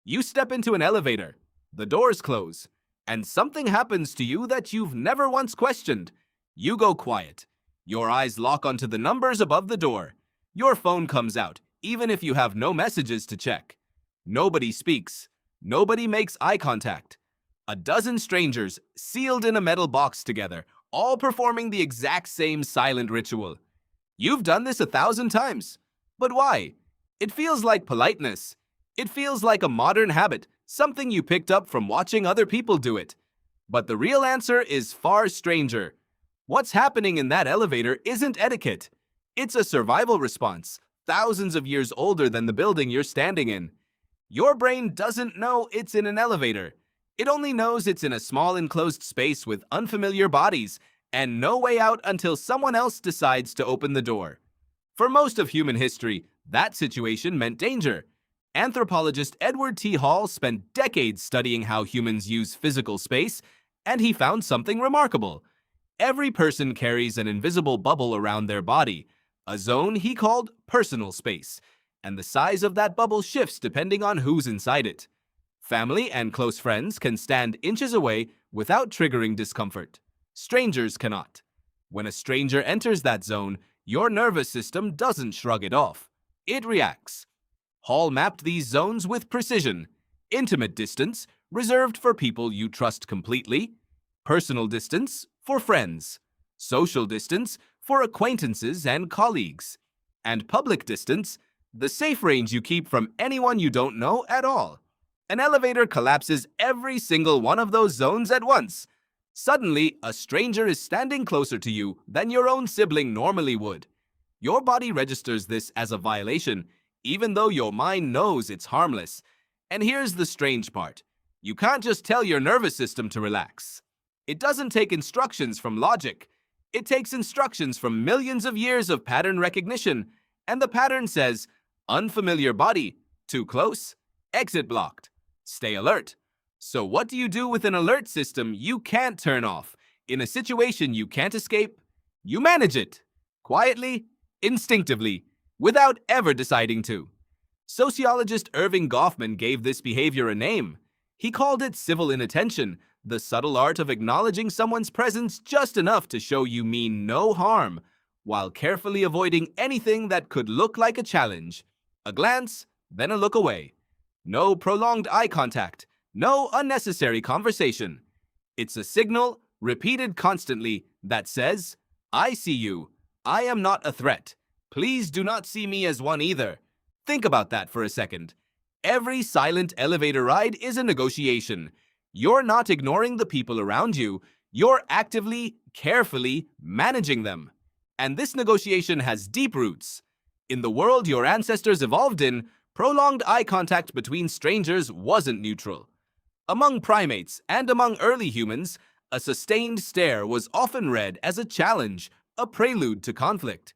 You step into an elevator, the doors close, and something happens to you that you've never once questioned. You go quiet. Your eyes lock onto the numbers above the door. Your phone comes out, even if you have no messages to check. Nobody speaks. Nobody makes eye contact. A dozen strangers sealed in a metal box together, all performing the exact same silent ritual. You've done this 1,000 times. But why? It feels like politeness. It feels like a modern habit, something you picked up from watching other people do it. But the real answer is far stranger. What's happening in that elevator isn't etiquette. It's a survival response, thousands of years older than the building you're standing in. Your brain doesn't know it's in an elevator. It only knows it's in a small enclosed space with unfamiliar bodies and no way out until someone else decides to open the door. For most of human history, that situation meant danger. Anthropologist Edward T. Hall spent decades studying how humans use physical space, and he found something remarkable. Every person carries an invisible bubble around their body, a zone he called personal space, and the size of that bubble shifts depending on who's inside it. Family and close friends can stand inches away without triggering discomfort. Strangers cannot. When a stranger enters that zone, your nervous system doesn't shrug it off. It reacts. Hall mapped these zones with precision. Intimate distance, reserved for people you trust completely. Personal distance, for friends. Social distance, for acquaintances and colleagues. And public distance, the safe range you keep from anyone you don't know at all. An elevator collapses every single one of those zones at once. Suddenly, a stranger is standing closer to you than your own sibling normally would. Your body registers this as a violation, even though your mind knows it's harmless. And here's the strange part. You can't just tell your nervous system to relax. It doesn't take instructions from logic. It takes instructions from millions of years of pattern recognition. And the pattern says, unfamiliar body, too close, exit blocked, stay alert. So what do you do with an alert system you can't turn off? In a situation you can't escape, you manage it. Quietly, instinctively, without ever deciding to. Sociologist Erving Goffman gave this behavior a name. He called it civil inattention, the subtle art of acknowledging someone's presence just enough to show you mean no harm, while carefully avoiding anything that could look like a challenge. A glance, then a look away. No prolonged eye contact. No unnecessary conversation. It's a signal, repeated constantly, that says, I see you. I am not a threat. Please do not see me as one either. Think about that for a second. Every silent elevator ride is a negotiation. You're not ignoring the people around you. You're actively, carefully managing them. And this negotiation has deep roots. In the world your ancestors evolved in, prolonged eye contact between strangers wasn't neutral. Among primates and among early humans, a sustained stare was often read as a challenge, a prelude to conflict.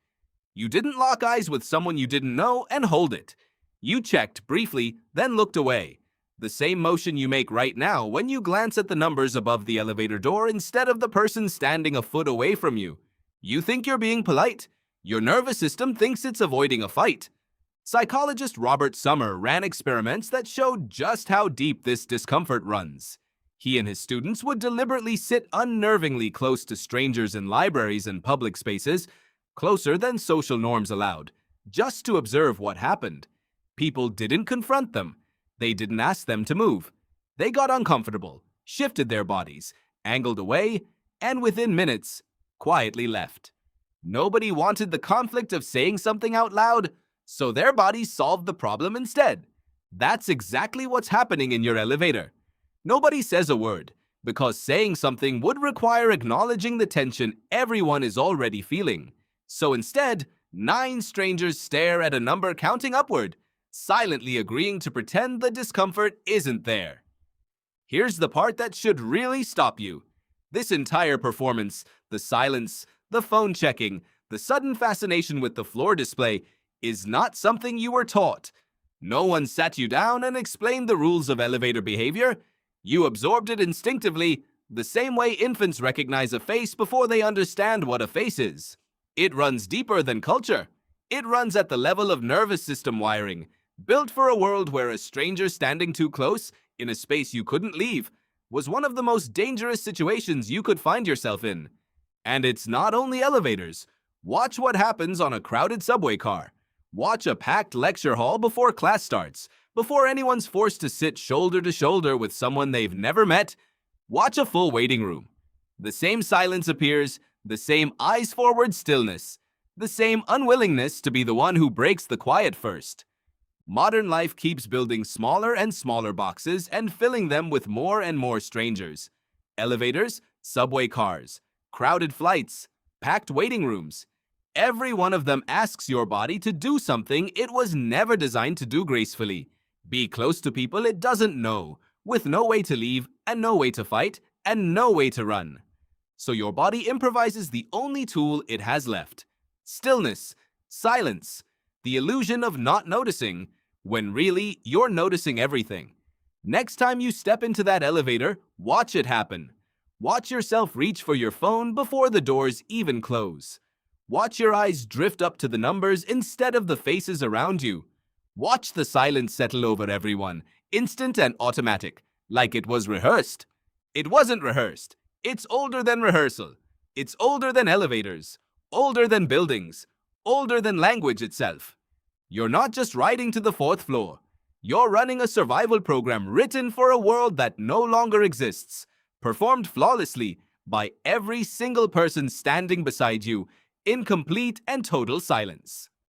You didn't lock eyes with someone you didn't know and hold it. You checked briefly, then looked away. The same motion you make right now when you glance at the numbers above the elevator door instead of the person standing a foot away from you. You think you're being polite. Your nervous system thinks it's avoiding a fight. Psychologist Robert Sommer ran experiments that showed just how deep this discomfort runs. He and his students would deliberately sit unnervingly close to strangers in libraries and public spaces, closer than social norms allowed, just to observe what happened. People didn't confront them. They didn't ask them to move. They got uncomfortable, shifted their bodies, angled away, and within minutes, quietly left. Nobody wanted the conflict of saying something out loud, so their bodies solved the problem instead. That's exactly what's happening in your elevator. Nobody says a word, because saying something would require acknowledging the tension everyone is already feeling. So instead, 9 strangers stare at a number counting upward, silently agreeing to pretend the discomfort isn't there. Here's the part that should really stop you. This entire performance, the silence, the phone checking, the sudden fascination with the floor display, is not something you were taught. No one sat you down and explained the rules of elevator behavior. You absorbed it instinctively, the same way infants recognize a face before they understand what a face is. It runs deeper than culture. It runs at the level of nervous system wiring, built for a world where a stranger standing too close, in a space you couldn't leave, was one of the most dangerous situations you could find yourself in. And it's not only elevators. Watch what happens on a crowded subway car. Watch a packed lecture hall before class starts, before anyone's forced to sit shoulder to shoulder with someone they've never met. Watch a full waiting room. The same silence appears, the same eyes-forward stillness, the same unwillingness to be the one who breaks the quiet first. Modern life keeps building smaller and smaller boxes and filling them with more and more strangers. Elevators, subway cars, crowded flights, packed waiting rooms. Every one of them asks your body to do something it was never designed to do gracefully. Be close to people it doesn't know, with no way to leave and no way to fight and no way to run. So your body improvises the only tool it has left. Stillness, silence, the illusion of not noticing, when really you're noticing everything. Next time you step into that elevator, watch it happen. Watch yourself reach for your phone before the doors even close. Watch your eyes drift up to the numbers instead of the faces around you. Watch the silence settle over everyone, instant and automatic, like it was rehearsed. It wasn't rehearsed. It's older than rehearsal. It's older than elevators, older than buildings, older than language itself. You're not just riding to the fourth floor. You're running a survival program written for a world that no longer exists, performed flawlessly by every single person standing beside you in complete and total silence.